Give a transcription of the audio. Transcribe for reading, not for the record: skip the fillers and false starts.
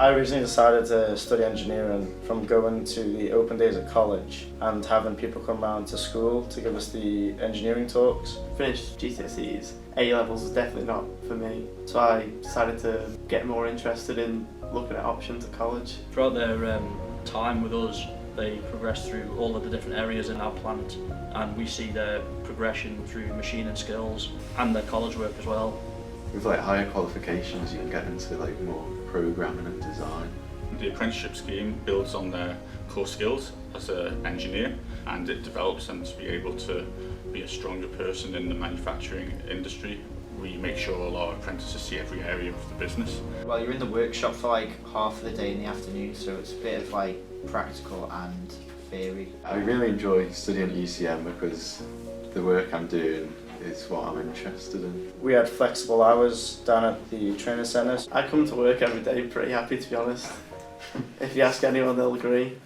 I originally decided to study engineering from going to the open days at college and having people come round to school to give us the engineering talks. Finished GCSEs, A-levels was definitely not for me, so I decided to get more interested in looking at options at college. Throughout their time with us, they progress through all of the different areas in our plant, and we see their progression through machining skills and their college work as well. With like higher qualifications, you can get into like more programming and design. The apprenticeship scheme builds on their core skills as an engineer, and it develops them to be able to be a stronger person in the manufacturing industry. We make sure all our apprentices see every area of the business. Well, you're in the workshop for like half of the day in the afternoon, so it's a bit of like practical and theory. I really enjoy studying at UCM because the work I'm doing is what I'm interested in. We had flexible hours down at the training centres. I come to work every day pretty happy, to be honest. If you ask anyone, they'll agree.